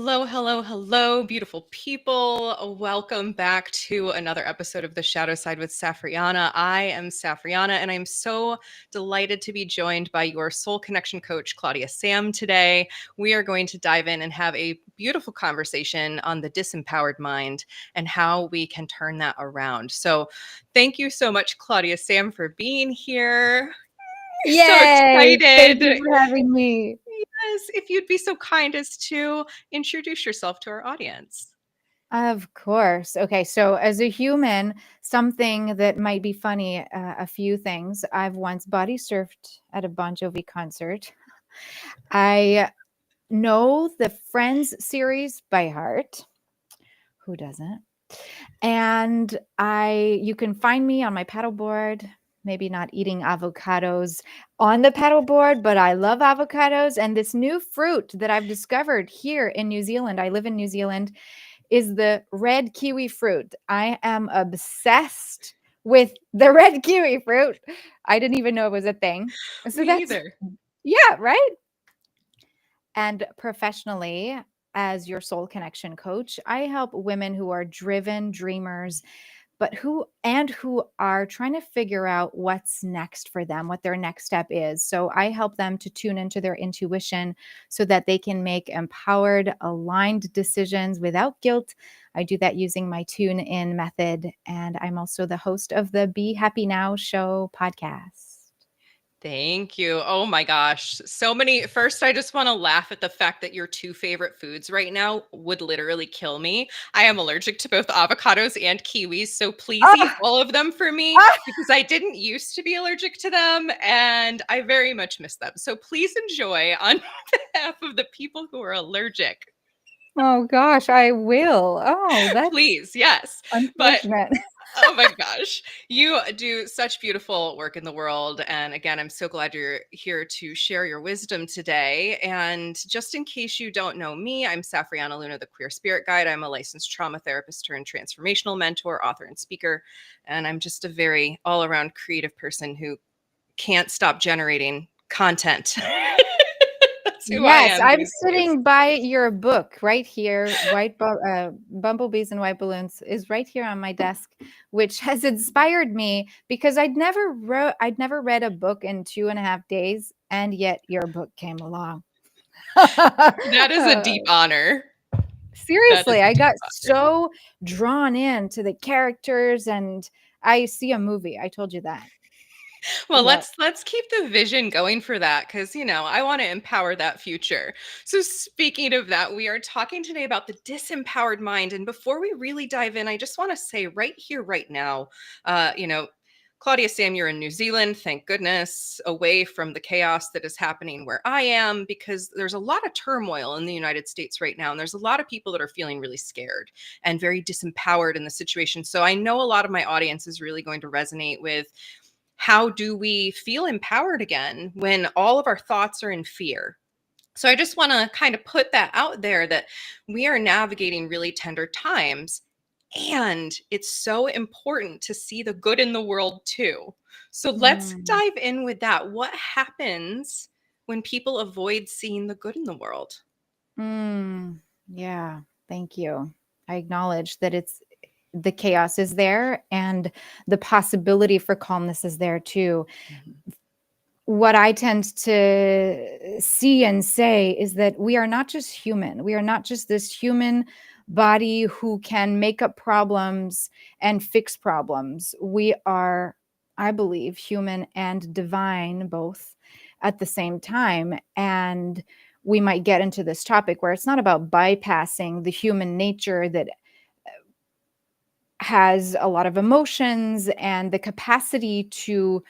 Hello, hello, hello, beautiful people. Welcome back to another episode of The Shadow Side with Safrianna. I am Safrianna, and I'm so delighted to be joined by your soul connection coach, Claudia-Sam, today. We are going to dive in and have a beautiful conversation on the disempowered mind and how we can turn that around. So thank you so much, Claudia-Sam, for being here. Yay! So excited. Thank you for having me. Yes, if you'd be so kind as to introduce yourself to our audience. Of course. Okay, so as a human, something that might be funny, a few things. I've once body surfed at a Bon Jovi concert. I know the Friends series by heart. Who doesn't? And you can find me on my paddleboard, maybe not eating avocados on the paddleboard, but I love avocados. And this new fruit that I've discovered here in New Zealand, I live in New Zealand, is the red kiwi fruit. I am obsessed with the red kiwi fruit. I didn't even know it was a thing. So Me either. yeah, right? And professionally, as your soul connection coach, I help women who are driven dreamers, but who are trying to figure out what's next for them, what their next step is. So I help them to tune into their intuition so that they can make empowered, aligned decisions without guilt. I do that using my tune in method. And I'm also the host of the Be Happy Now show podcast. Thank you. Oh my gosh. So many. First, I just want to laugh at the fact that your two favorite foods right now would literally kill me. I am allergic to both avocados and kiwis. So please eat Ah, all of them for me ah. because I didn't used to be allergic to them and I very much miss them. So please enjoy on behalf of the people who are allergic. Oh gosh, I will. Oh, that's Please, yes. But unfortunate. oh my gosh. You do such beautiful work in the world. And again, I'm so glad you're here to share your wisdom today. And just in case you don't know me, I'm Safrianna Luna, the Queer Spirit Guide. I'm a licensed trauma therapist turned transformational mentor, author, and speaker. And I'm just a very all around creative person who can't stop generating content. That's who I Yes, am I'm these days. sitting by your book right here. Bumblebees and White Balloons is right here on my desk, which has inspired me because I'd never read a book in 2.5 days, and yet your book came along. That is a deep honor. That is Seriously, a I deep got so drawn into the characters, and I see a movie. I told you that. Well, Well, let's keep the vision going for that because I want to empower that future. So speaking of that, we are talking today about the disempowered mind. And before we really dive in, I just want to say right here, right now, uh, you know, Claudia-Sam, you're in New Zealand, thank goodness, away from the chaos that is happening where I am, because there's a lot of turmoil in the United States right now. And there's a lot of people that are feeling really scared and very disempowered in the situation. So I know a lot of my audience is really going to resonate with how do we feel empowered again when all of our thoughts are in fear? So I just want to kind of put that out there that we are navigating really tender times. And it's so important to see the good in the world too. So let's mm, dive in with that. What happens when people avoid seeing the good in the world? yeah, thank you. I acknowledge that the chaos is there and the possibility for calmness is there too. Mhm. What I tend to see and say is that we are not just human. We are not just this human body who can make up problems and fix problems. We are, I believe, human and divine both at the same time. And we might get into this topic where it's not about bypassing the human nature that has a lot of emotions and the capacity to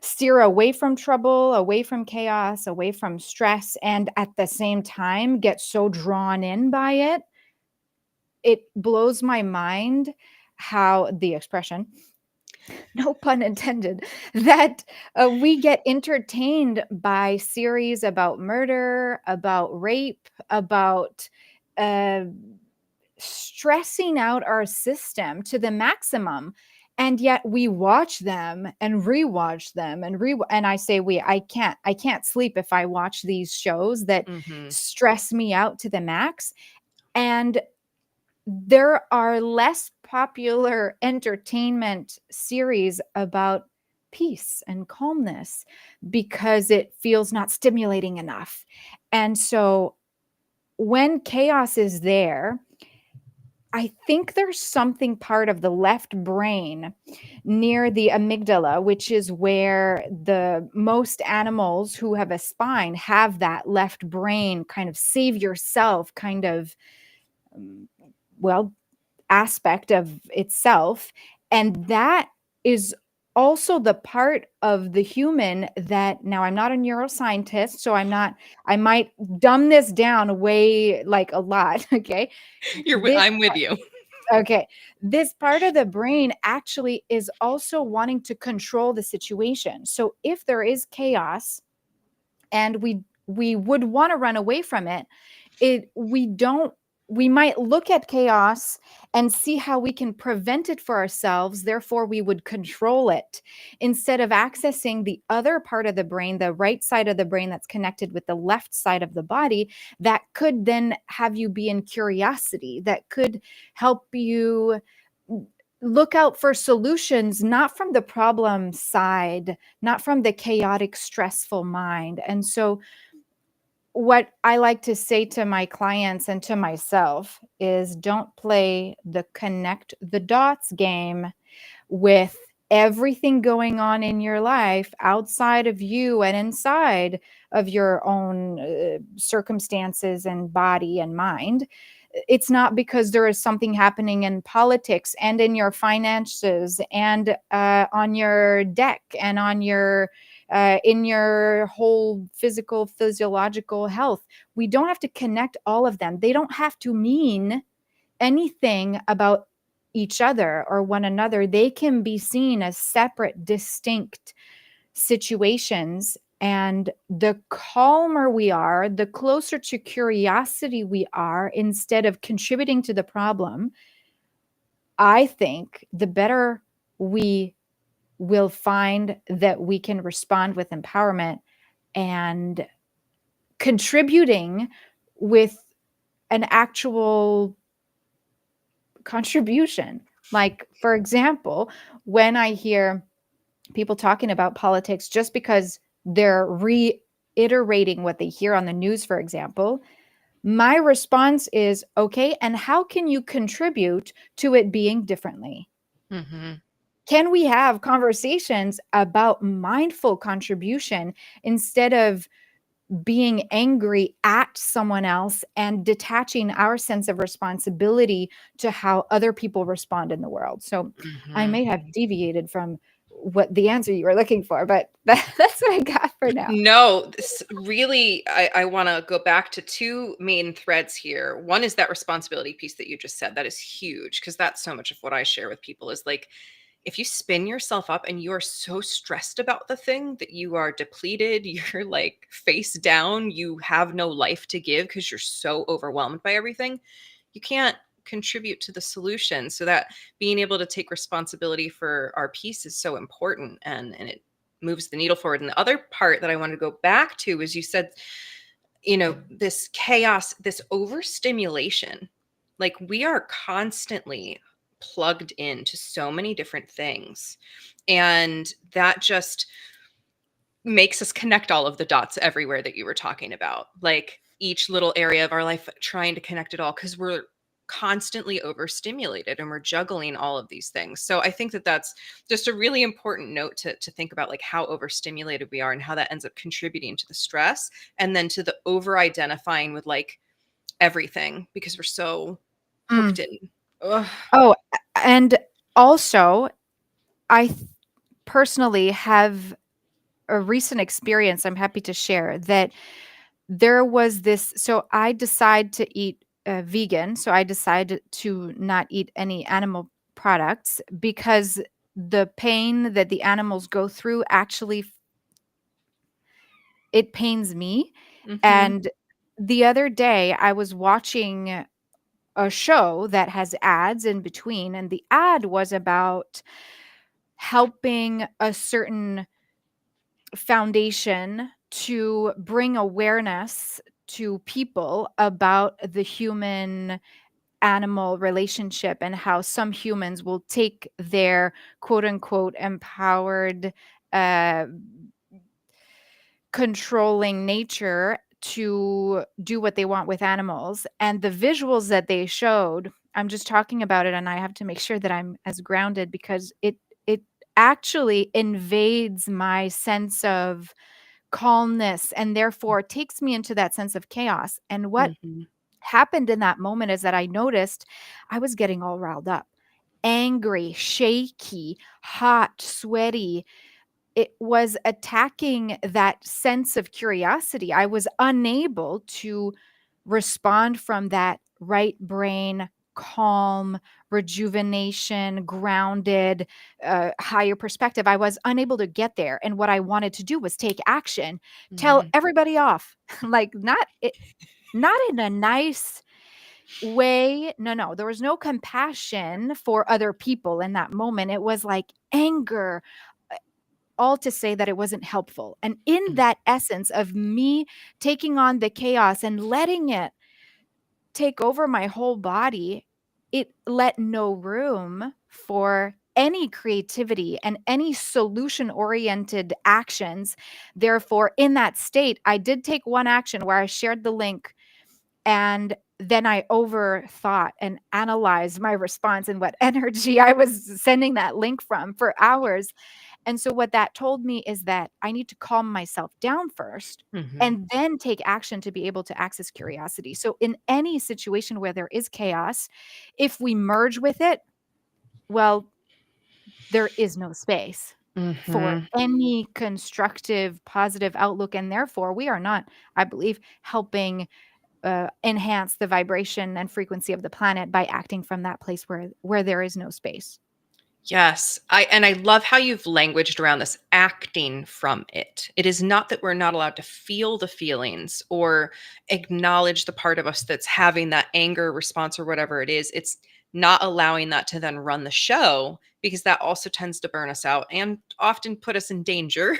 steer away from trouble, away from chaos, away from stress, and at the same time get so drawn in by it. It blows my mind how the expression, no pun intended, that we get entertained by series about murder, about rape, about uh, stressing out our system to the maximum. And yet we watch them and rewatch them and I say I can't sleep if I watch these shows that Mhm. stress me out to the max. And there are less popular entertainment series about peace and calmness because it feels not stimulating enough. And so when chaos is there, I think there's something part of the left brain near the amygdala, which is where the most animals who have a spine have that left brain kind of save yourself kind of, um, well, aspect of itself. And that is also the part of the human that, now I'm not a neuroscientist, so I might dumb this down way like a lot. Okay. This I'm with you. Okay. This part of the brain actually is also wanting to control the situation. So if there is chaos and we would want to run away from it, we might look at chaos and see how we can prevent it for ourselves, therefore we would control it, instead of accessing the other part of the brain, the right side of the brain that's connected with the left side of the body, that could then have you be in curiosity, that could help you look out for solutions, not from the problem side, not from the chaotic stressful mind. And so what I like to say to my clients and to myself is, don't play the connect the dots game with everything going on in your life outside of you and inside of your own circumstances and body and mind. It's not because there is something happening in politics and in your finances and on your deck and on your in your whole physiological health. We don't have to connect all of them. They don't have to mean anything about each other or one another. They can be seen as separate, distinct situations. And the calmer we are, the closer to curiosity we are, instead of contributing to the problem, I think the better we will find that we can respond with empowerment and contributing with an actual contribution. Like, for example, when I hear people talking about politics just because they're reiterating what they hear on the news, for example, my response is, okay, and how can you contribute to it being differently? Mhm. Can we have conversations about mindful contribution instead of being angry at someone else and detaching our sense of responsibility to how other people respond in the world? So I Mhm. may have deviated from what the answer you were looking for, but that's what I got for now. No, this really, I want to go back to two main threads here. One is that responsibility piece that you just said. That is huge because that's so much of what I share with people is like, if you spin yourself up and you are so stressed about the thing that you are depleted, you're like face down, you have no life to give because you're so overwhelmed by everything, you can't contribute to the solution. So that being able to take responsibility for our piece is so important, and it moves the needle forward. And the other part that I wanted to go back to is you said, this chaos, this overstimulation, like we are constantly plugged into so many different things. And that just makes us connect all of the dots everywhere that you were talking about, like each little area of our life, trying to connect it all because we're constantly overstimulated and we're juggling all of these things. So I think that that's just a really important note to think about, like how overstimulated we are and how that ends up contributing to the stress, and then to the over identifying with like everything because we're so hooked Mm. in. Ugh. Oh, and also, I personally have a recent experience I'm happy to share that there was this. So I decide to eat vegan. So I decided to not eat any animal products because the pain that the animals go through actually it pains me. Mhm. And the other day I was watching a show that has ads in between, and the ad was about helping a certain foundation to bring awareness to people about the human animal relationship and how some humans will take their quote unquote empowered uh, controlling nature to do what they want with animals. And the visuals that they showed, I'm just talking about it and I have to make sure that I'm as grounded because it actually invades my sense of calmness and therefore takes me into that sense of chaos. And what Mhm. happened in that moment is that I noticed I was getting all riled up, angry, shaky, hot, sweaty. It was attacking that sense of curiosity. I was unable to respond from that right brain, calm, rejuvenation, grounded, higher perspective. I was unable to get there. And what I wanted to do was take action, tell Mhm. everybody off, like not in a nice way. No, no, there was no compassion for other people in that moment. It was like anger, all to say that it wasn't helpful. And in Mm. that essence of me taking on the chaos and letting it take over my whole body, it let no room for any creativity and any solution oriented actions. Therefore, in that state, I did take one action where I shared the link and then I overthought and analyzed my response and what energy I was sending that link from for hours. And so what that told me is that I need to calm myself down first Mhm. and then take action to be able to access curiosity. So in any situation where there is chaos, if we merge with it, well, there is no space for Mhm. any constructive, positive outlook. And therefore, we are not, I believe, helping enhance the vibration and frequency of the planet by acting from that place where there is no space. Yes. I love how you've languaged around this acting from it. It is not that we're not allowed to feel the feelings or acknowledge the part of us that's having that anger response or whatever it is. It's not allowing that to then run the show because that also tends to burn us out and often put us in danger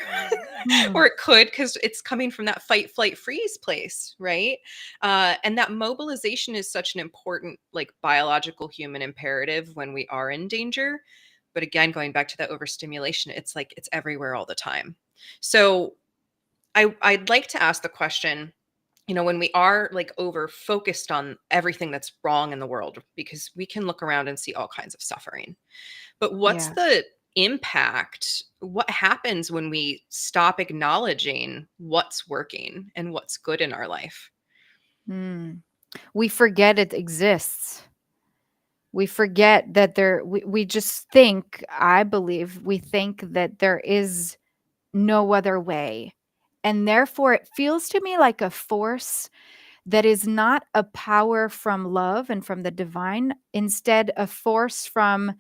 Hmm. or it could because it's coming from that fight flight freeze place, right? And that mobilization is such an important like biological human imperative when we are in danger, but again, going back to that overstimulation, it's like it's everywhere all the time. So I'd like to ask the question, when we are like over focused on everything that's wrong in the world, because we can look around and see all kinds of suffering. But what's Yeah. the impact? What happens when we stop acknowledging what's working and what's good in our life? Hmm. We forget it exists. We forget that we just think, I believe, we think that there is no other way. And therefore, it feels to me like a force that is not a power from love and from the divine, instead, a force from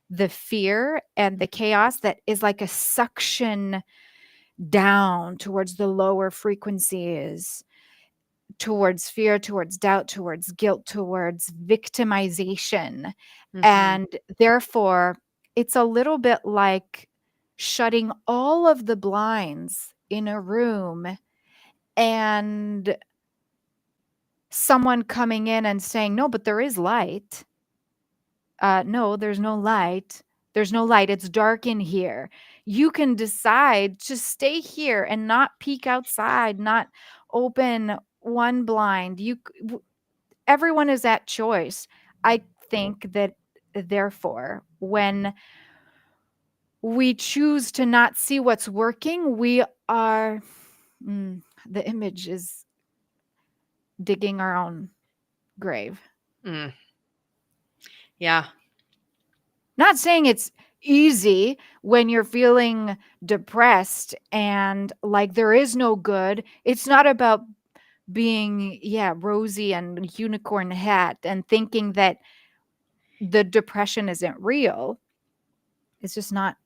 the fear and the chaos that is like a suction down towards the lower frequencies, towards fear, towards doubt, towards guilt, towards victimization. Mhm. And therefore, it's a little bit like shutting all of the blinds in a room and someone coming in and saying, "No, but there is light." No, there's no light. There's no light. It's dark in here. You can decide to stay here and not peek outside, not open one blind. Everyone is at choice. I think that therefore, when we choose to not see what's working, we are, the image is digging our own grave. Mm. Yeah. Not saying it's easy when you're feeling depressed and like there is no good. It's not about being, yeah, rosy and unicorn hat and thinking that the depression isn't real. It's just not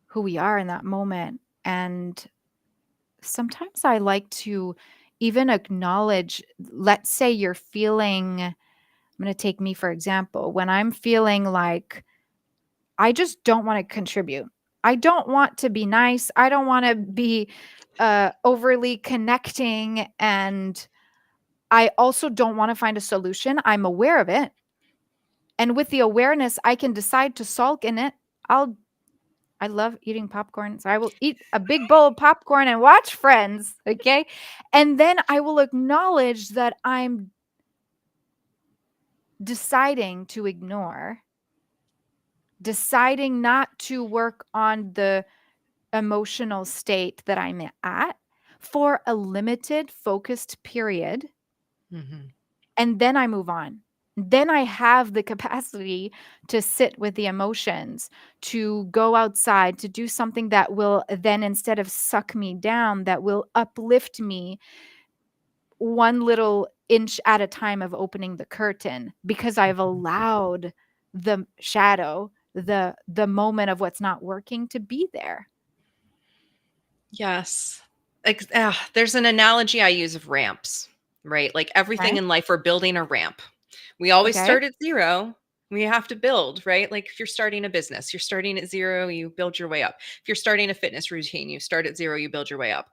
who we are in that moment. And sometimes I like to even acknowledge, let's say you're feeling, I'm going to take me for example, when I'm feeling like I just don't want to contribute. I don't want to be nice. I don't want to be overly connecting. And I also don't want to find a solution. I'm aware of it. And with the awareness, I can decide to sulk in it. I love eating popcorn. So I will eat a big bowl of popcorn and watch Friends. Okay. And then I will acknowledge that I'm deciding to ignore, deciding not to work on the emotional state that I'm at for a limited, focused period. Mhm. And then I move on. Then I have the capacity to sit with the emotions, to go outside, to do something that will then, instead of suck me down, that will uplift me one little inch at a time of opening the curtain, because I've Mhm. allowed the shadow, the moment of what's not working to be there. Yes. There's an analogy I use of ramps, right? Like everything Okay. in life, we're building a ramp. We always Okay. start at zero. We have to build, right? Like if you're starting a business, you're starting at zero, you build your way up. If you're starting a fitness routine, you start at zero, you build your way up.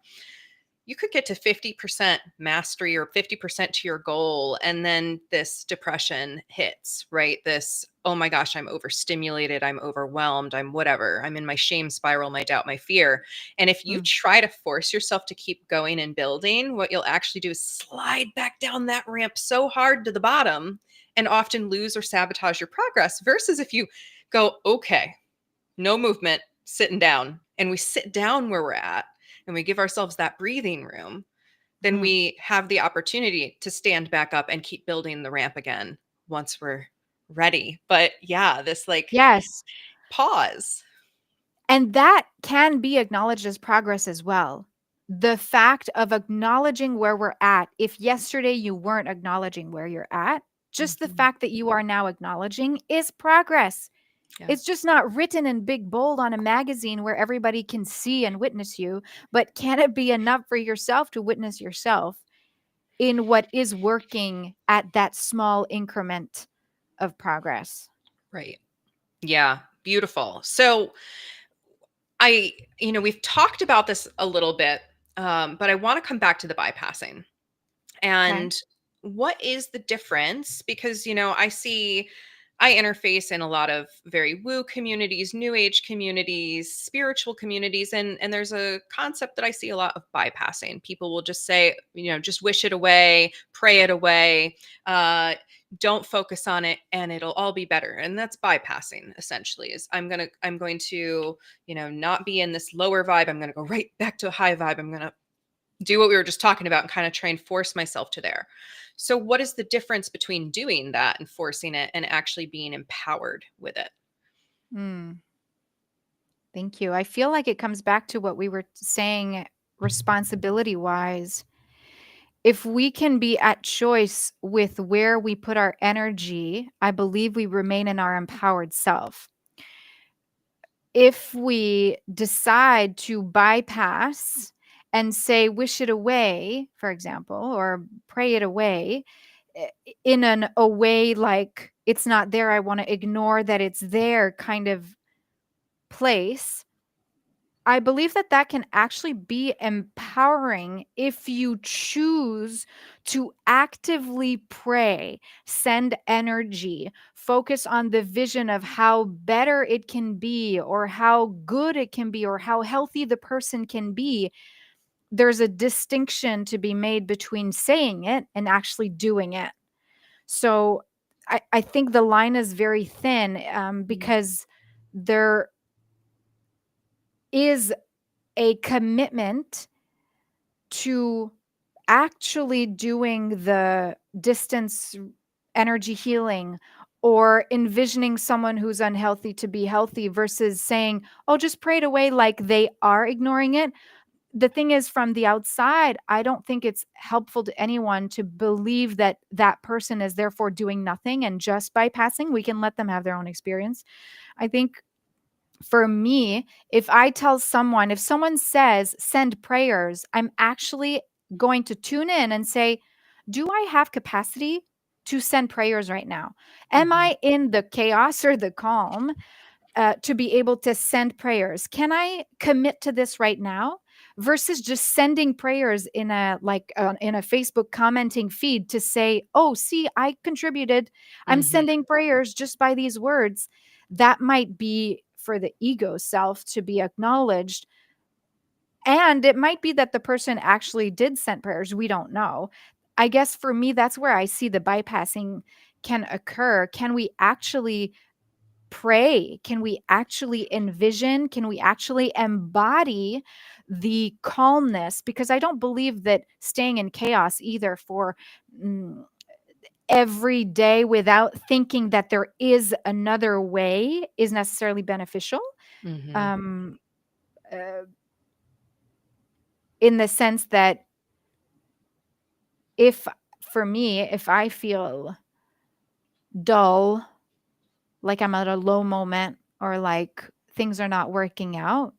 You could get to 50% mastery or 50% to your goal. And then this depression hits, right? This, oh my gosh, I'm overstimulated. I'm overwhelmed. I'm whatever. I'm in my shame spiral, my doubt, my fear. And if you Mm. try to force yourself to keep going and building, what you'll actually do is slide back down that ramp so hard to the bottom and often lose or sabotage your progress. Versus if you go, okay, no movement, sitting down, and we sit down where we're at and we give ourselves that breathing room, then Mhm. we have the opportunity to stand back up and keep building the ramp again once we're ready. But yeah, this like Yes. pause. And that can be acknowledged as progress as well. The fact of acknowledging where we're at. If yesterday you weren't acknowledging where you're at, just the Mhm. fact that you are now acknowledging is progress. Yeah, It's just not written in big bold on a magazine where everybody can see and witness you. But can it be enough for yourself to witness yourself in what is working at that small increment of progress? right. Yeah, beautiful. So we've talked about this a little bit, but I want to come back to the bypassing. Okay. And what is the difference? Because, I interface in a lot of very woo communities, new age communities, spiritual communities, and there's a concept that I see a lot of bypassing. People will just say, just wish it away, pray it away, uh, don't focus on it, and it'll all be better. And that's bypassing essentially. Is I'm going to not be in this lower vibe. I'm going to go right back to a high vibe. I'm going to do what we were just talking about and kind of try and force myself to there. So, what is the difference between doing that and forcing it and actually being empowered with it? Mm, thank you. I feel like it comes back to what we were saying responsibility wise. If we can be at choice with where we put our energy, I believe we remain in our empowered self. If we decide to bypass and say, wish it away, for example, or pray it away, in a way like it's not there, I want to ignore that it's there kind of place, I believe that that can actually be empowering if you choose to actively pray, send energy, focus on the vision of how better it can be, or how good it can be, or how healthy the person can be. There's a distinction to be made between saying it and actually doing it. So I think the line is very thin, Mm. because there is a commitment to actually doing the distance energy healing, or envisioning someone who's unhealthy to be healthy, versus saying, oh, just pray it away, like they are ignoring it. The thing is, from the outside, I don't think it's helpful to anyone to believe that that person is therefore doing nothing and just bypassing. We can let them have their own experience. I think for me, if someone says send prayers, I'm actually going to tune in and say, do I have capacity to send prayers right now? Am Mhm. I in the chaos or the calm? to be able to send prayers. Can I commit to this right now? Versus just sending prayers in a in a Facebook commenting feed to say, "Oh, see, I contributed. I'm Mhm. sending prayers just by these words." That might be for the ego self to be acknowledged, and it might be that the person actually did send prayers. We don't know. I guess for me, that's where I see the bypassing can occur. Can we actually pray? Can we actually envision? Can we actually embody the calmness? Because I don't believe that staying in chaos either for mm, every day without thinking that there is another way is necessarily beneficial. Mhm. Um, uh, in the sense that if for me, if I feel dull, like I'm at a low moment or like things are not working out,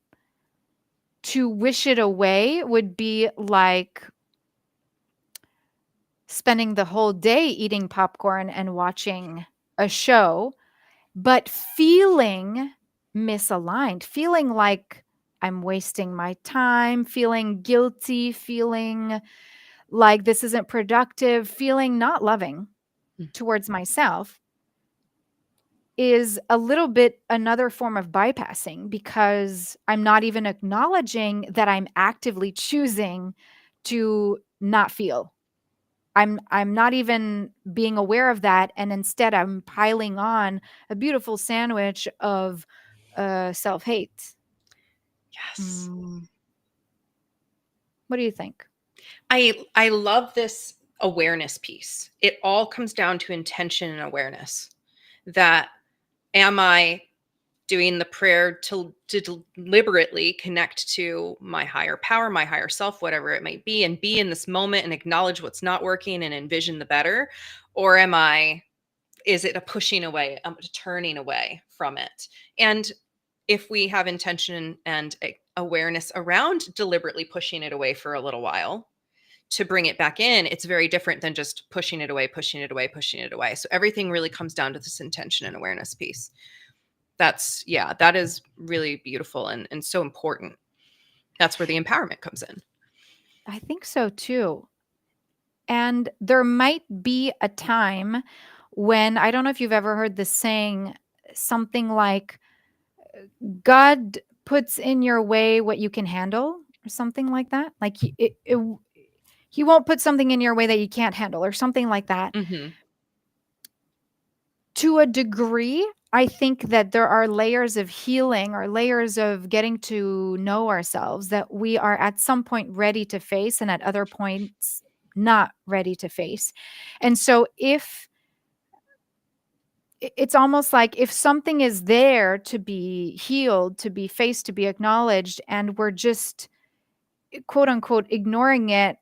to wish it away would be like spending the whole day eating popcorn and watching a show, but feeling misaligned, feeling like I'm wasting my time, feeling guilty, feeling like this isn't productive, feeling not loving Mm. towards myself is a little bit another form of bypassing because I'm not even acknowledging that I'm actively choosing to not feel. I'm not even being aware of that, and instead I'm piling on a beautiful sandwich of self-hate. Yes. Mm, what do you think? I love this awareness piece. It all comes down to intention and awareness. That am I doing the prayer to deliberately connect to my higher power, my higher self, whatever it might be, and be in this moment and acknowledge what's not working and envision the better? Or is it a pushing away, a turning away from it? And if we have intention and awareness around deliberately pushing it away for a little while to bring it back in, it's very different than just pushing it away, pushing it away, pushing it away. So everything really comes down to this intention and awareness piece. Yeah, that is really beautiful and so important. That's where the empowerment comes in. I think so too. And there might be a time when I don't know if you've ever heard this saying, something like, God puts in your way what you can handle, or something like that. Like he won't put something in your way that you can't handle, or something like that. Mhm. To a degree, I think that there are layers of healing or layers of getting to know ourselves that we are at some point ready to face, and at other points not ready to face. And so if it's almost like if something is there to be healed, to be faced, to be acknowledged, and we're just quote unquote ignoring it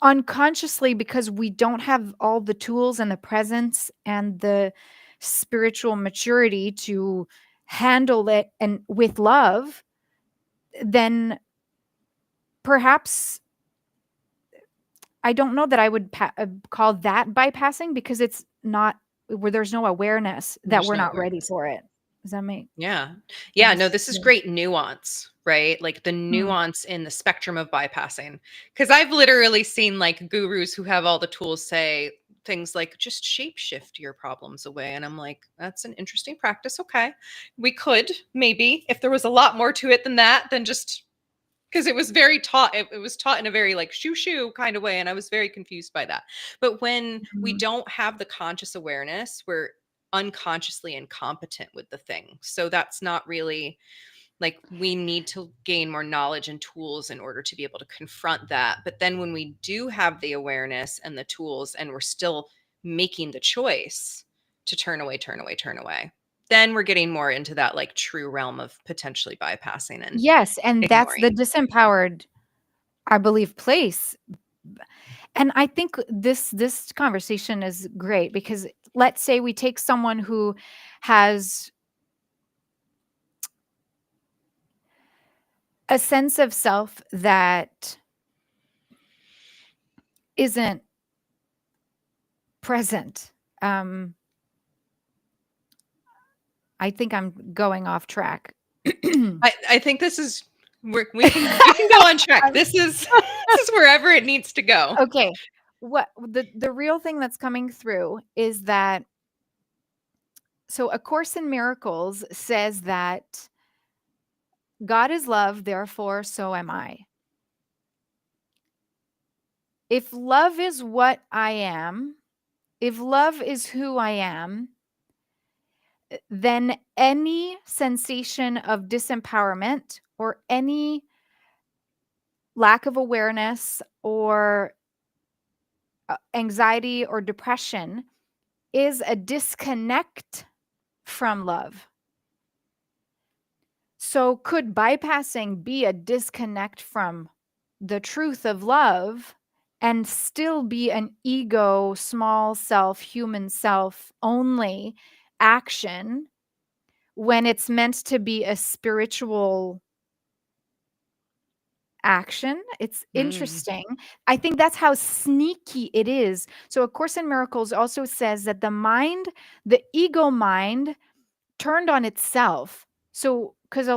unconsciously because we don't have all the tools and the presence and the spiritual maturity to handle it and with love, then perhaps I don't know that I would call that bypassing because it's not where there's no awareness that There's we're no not ready awareness. for it. Does that make Yeah. Yeah, no, sense? this is Yeah. great nuance, right? Like the Hmm. nuance in the spectrum of bypassing. Because I've literally seen like gurus who have all the tools say things like just shape shift your problems away. And I'm like, that's an interesting practice. Okay. We could maybe, if there was a lot more to it than that, than just because it was very taught, it was taught in a very like shoo shoo kind of way. And I was very confused by that. But when we Mhm. don't have the conscious awareness, we're unconsciously incompetent with the thing. So that's not really like we need to gain more knowledge and tools in order to be able to confront that. But then when we do have the awareness and the tools and we're still making the choice to turn away, turn away, turn away, then we're getting more into that like true realm of potentially bypassing and Yes, and that's the ignoring. disempowered, I believe, place. And I think this conversation is great because let's say we take someone who has a sense of self that isn't present. Um, I think I'm going off track. I think this is we can go on track. This is this is wherever it needs to go. Okay. What the real thing that's coming through is that, so A Course in Miracles says that God is love, therefore so am I. If love is what I am, if love is who I am, then any sensation of disempowerment or any lack of awareness or anxiety or depression is a disconnect from love. So, could bypassing be a disconnect from the truth of love and still be an ego, small self, human self only action when it's meant to be a spiritual action? It's Mm, interesting. I think that's how sneaky it is. So, A Course in Miracles also says that the mind, the ego mind, turned on itself. So, because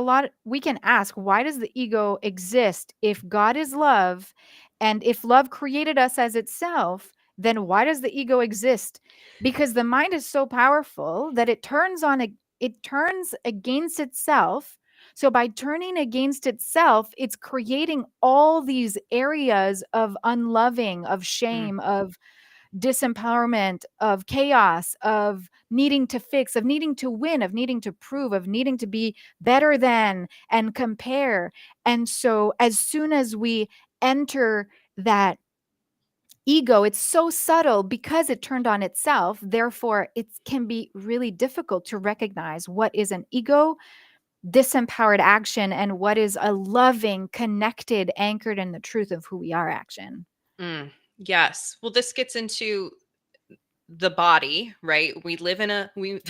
we can ask, why does the ego exist if God is love? And if love created us as itself, then why does the ego exist? Because the mind is so powerful that it turns against itself. So by turning against itself, it's creating all these areas of unloving, of mm, shame, of disempowerment, of chaos, of needing to fix, of needing to win, of needing to prove, of needing to be better than and compare. And so, as soon as we enter that ego, it's so subtle because it turned on itself. Therefore, it can be really difficult to recognize what is an ego disempowered action and what is a loving, connected, anchored in the truth of who we are action. mm. Yes. Well, this gets into the body, right? We live in a we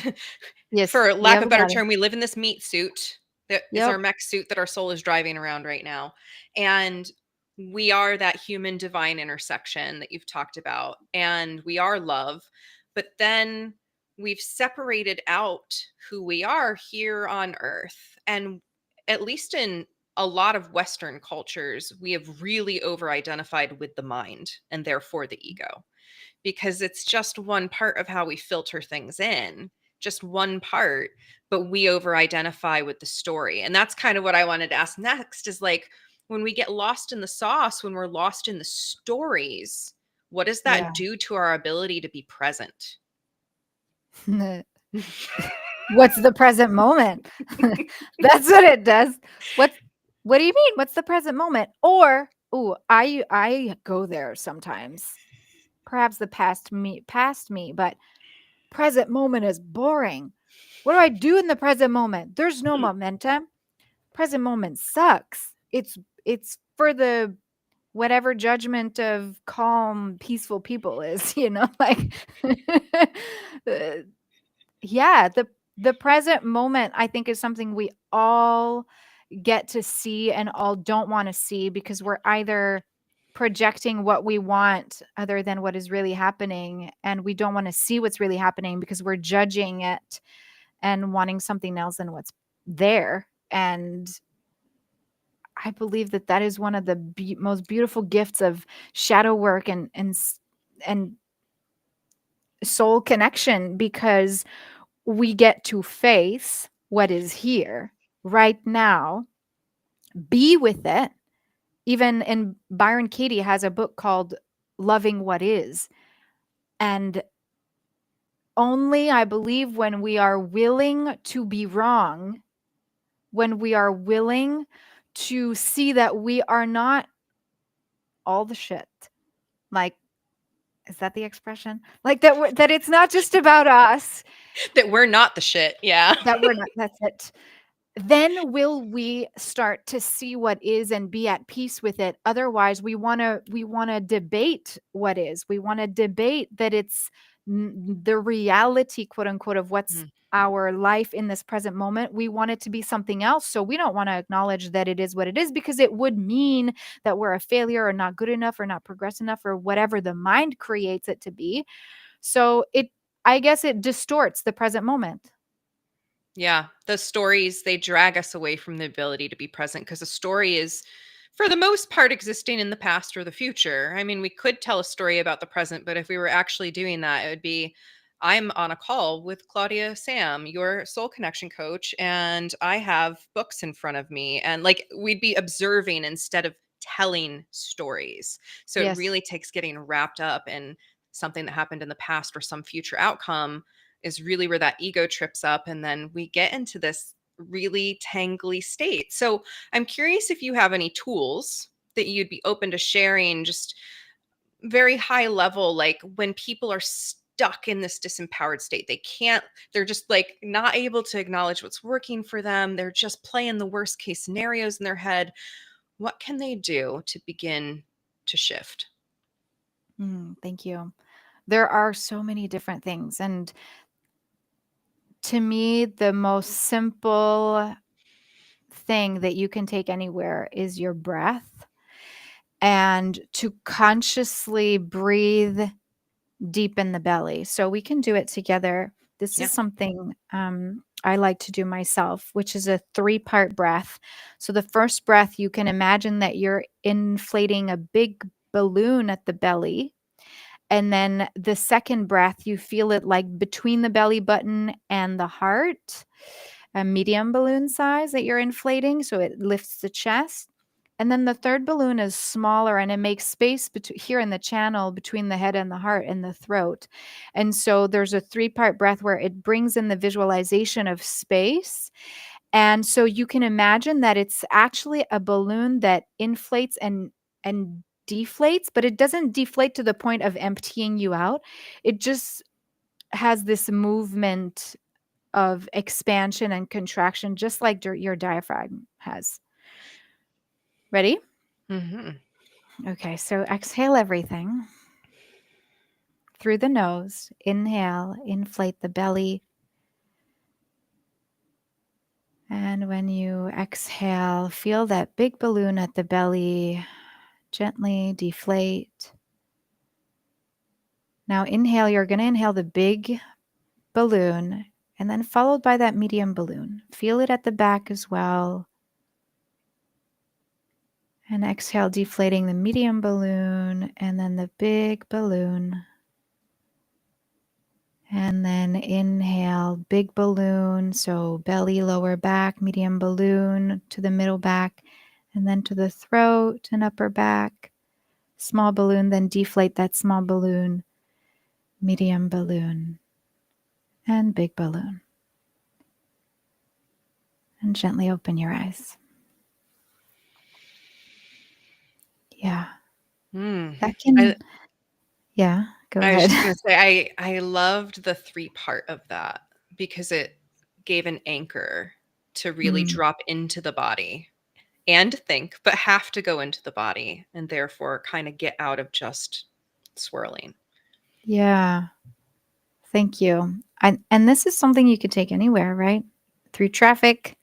Yes, for we lack have of a a better body. term, we live in this meat suit that is Yep. our mech suit that our soul is driving around right now. And we are that human divine intersection that you've talked about. And we are love. But then we've separated out who we are here on earth. And at least in a lot of Western cultures, we have really over identified with the mind and therefore the ego, because it's just one part of how we filter things in, just one part, but we over identify with the story. And that's kind of what I wanted to ask next is like, when we get lost in the sauce, when we're lost in the stories, what does Yeah. that do to our ability to be present? What's the present moment? That's what it does. What's what do you mean? What's the present moment? Or, ooh, I go there sometimes. Perhaps the past me, but present moment is boring. What do I do in the present moment? There's no momentum. Present moment sucks. It's for the whatever judgment of calm, peaceful people is, like uh, yeah, the present moment I think is something we all get to see and all don't want to see because we're either projecting what we want other than what is really happening, and we don't want to see what's really happening because we're judging it and wanting something else than what's there. And I believe that that is one of the most beautiful gifts of shadow work and soul connection, because we get to face what is here right now, be with it. Even in Byron Katie has a book called Loving What Is. And only, I believe, when we are willing to be wrong, when we are willing to see that we are not all the shit. Like, is that the expression? Like that it's not just about us, That we're not the shit. Yeah. that we're not, that's it. Then will we start to see what is and be at peace with it. Otherwise, we want to debate what is. We want to debate that it's the reality, quote unquote, of what's Mm, our life in this present moment. We want it to be something else. So we don't want to acknowledge that it is what it is, because it would mean that we're a failure or not good enough or not progress enough or whatever the mind creates it to be. So I guess it distorts the present moment. Yeah, the stories, they drag us away from the ability to be present because a story is, for the most part, existing in the past or the future. I mean, we could tell a story about the present, but if we were actually doing that, it would be, I'm on a call with Claudia-Sam, your soul connection coach, and I have books in front of me. And like we'd be observing instead of telling stories. So it Yes. really takes getting wrapped up in something that happened in the past or some future outcome is really where that ego trips up. And then we get into this really tangly state. So I'm curious if you have any tools that you'd be open to sharing, just very high level, like when people are stuck in this disempowered state, they're just like not able to acknowledge what's working for them. They're just playing the worst case scenarios in their head. What can they do to begin to shift? Thank you. There are so many different things. And to me, the most simple thing that you can take anywhere is your breath, and to consciously breathe deep in the belly. So we can do it together. This Yeah. is something I like to do myself, which is a 3-part breath. So the first breath, you can imagine that you're inflating a big balloon at the belly. And then the second breath, you feel it like between the belly button and the heart, a medium balloon size that you're inflating. So it lifts the chest. And then the third balloon is smaller and it makes space here in the channel between the head and the heart and the throat. And so there's a 3-part breath where it brings in the visualization of space. And so you can imagine that it's actually a balloon that inflates and deflates, but it doesn't deflate to the point of emptying you out. It just has this movement of expansion and contraction, just like your diaphragm has. Ready? Hmm. Okay, so exhale everything through the nose. Inhale, inflate the belly. And when you exhale, feel that big balloon at the belly gently deflate. Now inhale, you're going to inhale the big balloon and then followed by that medium balloon. Feel it at the back as well. And exhale, deflating the medium balloon and then the big balloon. And then inhale, big balloon. So belly, lower back, medium balloon to the middle back, and then to the throat and upper back. Small balloon, then deflate that small balloon, medium balloon, and big balloon. And gently open your eyes. Yeah, Mm. that I, can, yeah, go I was ahead. just gonna say I loved the three part of that because it gave an anchor to really Mm, drop into the body and think, but have to go into the body and therefore kind of get out of just swirling. yeah, thank you. And this is something you could take anywhere, right? Through traffic,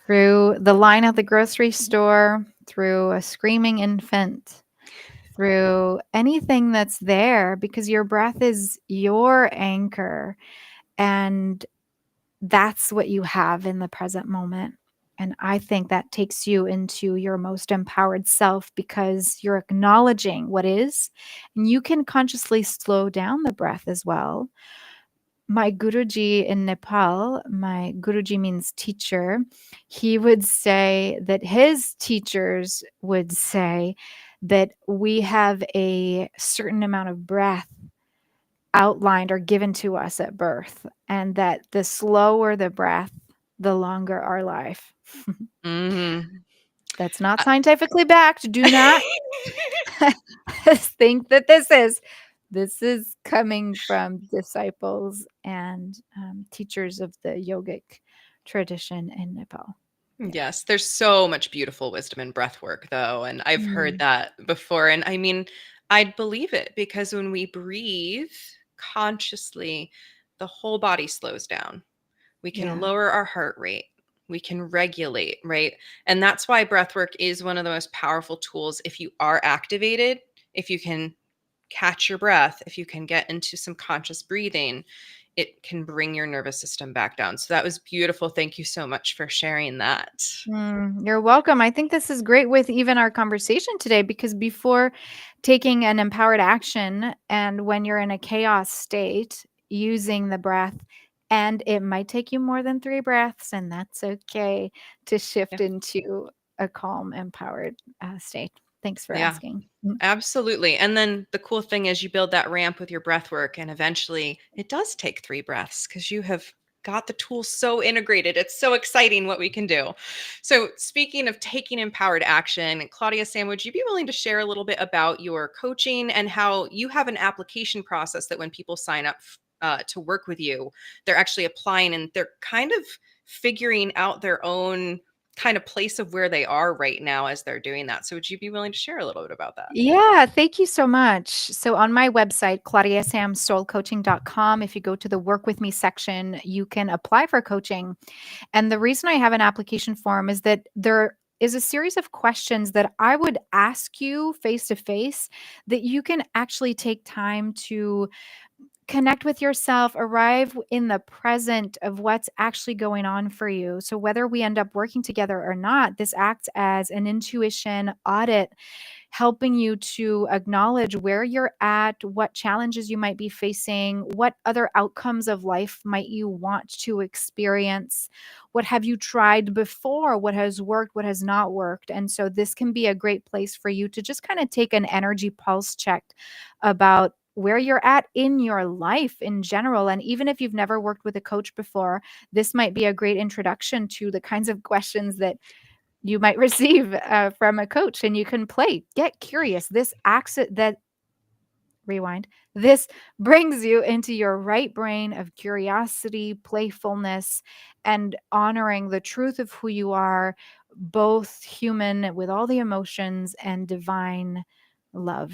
through the line at the grocery store, through a screaming infant, through anything that's there, because your breath is your anchor. And that's what you have in the present moment. And I think that takes you into your most empowered self because you're acknowledging what is, and you can consciously slow down the breath as well. My Guruji in Nepal, my Guruji means teacher, he would say that his teachers would say that we have a certain amount of breath outlined or given to us at birth, and that the slower the breath, the longer our life. Hmm. That's not scientifically backed. Do not think that this is coming from disciples and teachers of the yogic tradition in Nepal. Yeah. Yes, there's so much beautiful wisdom in breath work, though. And I've heard Mm, that before. And I mean, I'd believe it because when we breathe consciously, the whole body slows down. We can yeah. lower our heart rate. We can regulate, right? And that's why breath work is one of the most powerful tools if you are activated, if you can catch your breath, if you can get into some conscious breathing. it can bring your nervous system back down. So that was beautiful. Thank you so much for sharing that. You're welcome. I think this is great with even our conversation today because before taking an empowered action and when you're in a chaos state, using the breath, and it might take you more than 3 breaths, and that's okay to Yeah. shift into a calm, empowered state. Thanks for Yeah. asking. Absolutely. And then the cool thing is you build that ramp with your breath work, and eventually it does take 3 breaths because you have got the tools so integrated. It's so exciting what we can do. So, speaking of taking empowered action, Claudia-Sam, would you be willing to share a little bit about your coaching and how you have an application process that when people sign up to work with you, they're actually applying and they're kind of figuring out their own kind of place of where they are right now as they're doing that. So would you be willing to share a little bit about that? Yeah, thank you so much. So on my website, claudiasamsoulcoaching.com, if you go to the work with me section, you can apply for coaching. And the reason I have an application form is that there is a series of questions that I would ask you face to face that you can actually take time to connect with yourself, arrive in the present of what's actually going on for you. So, whether we end up working together or not, this acts as an intuition audit, helping you to acknowledge where you're at, what challenges you might be facing, what other outcomes of life might you want to experience, what have you tried before, what has worked, what has not worked. And so, this can be a great place for you to just kind of take an energy pulse check about where you're at in your life in general. And even if you've never worked with a coach before, this might be a great introduction to the kinds of questions that you might receive from a coach, and you can play. Get curious. This acts that rewind. This brings you into your right brain of curiosity, playfulness, and honoring the truth of who you are, both human with all the emotions and divine love.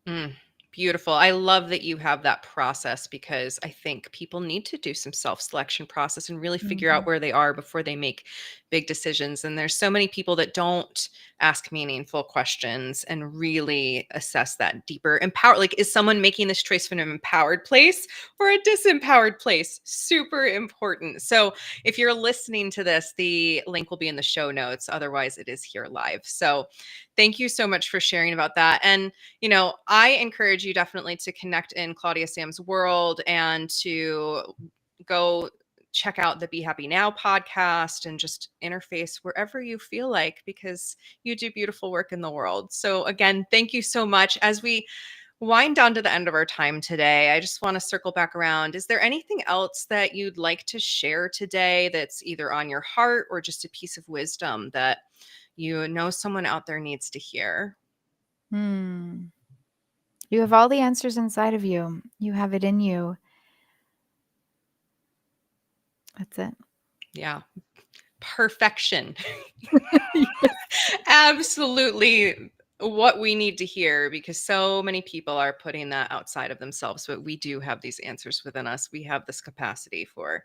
Mm, beautiful. I love that you have that process because I think people need to do some self-selection process and really figure out Mhm. where they are before they make big decisions. And there's so many people that don't ask meaningful questions and really assess that deeper. Like, is someone making this choice from an empowered place or a disempowered place? Super important. So if you're listening to this, the link will be in the show notes. Otherwise, it is here live. So thank you so much for sharing about that. And I encourage you definitely to connect in Claudia-Sam's world and to go check out the Be Happy Now podcast and just interface wherever you feel like because you do beautiful work in the world. So again, thank you so much. As we wind down to the end of our time today, I just want to circle back around. Is there anything else that you'd like to share today that's either on your heart or just a piece of wisdom that someone out there needs to hear? Hmm. You have all the answers inside of you. You have it in you. That's it. Yeah. Perfection. Yes. Absolutely what we need to hear because so many people are putting that outside of themselves, but we do have these answers within us. We have this capacity for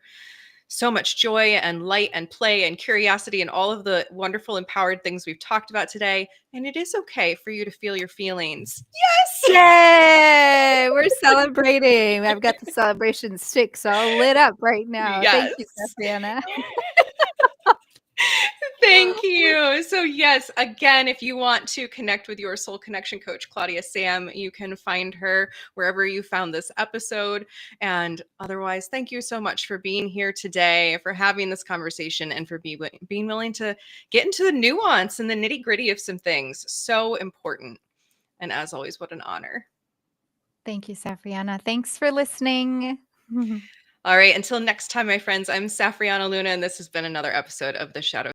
so much joy and light and play and curiosity and all of the wonderful empowered things we've talked about today. And it is okay for you to feel your feelings. Yes. Yay! We're celebrating. I've got the celebration sticks all lit up right now. Thank you, Yes. Safrianna. Thank you. So, yes, again, if you want to connect with your soul connection coach, Claudia-Sam, you can find her wherever you found this episode. And otherwise, thank you so much for being here today, for having this conversation, and for being willing to get into the nuance and the nitty gritty of some things. So important. And as always, what an honor. Thank you, Safrianna. Thanks for listening. All right. Until next time, my friends, I'm Safrianna Luna, and this has been another episode of the Shadow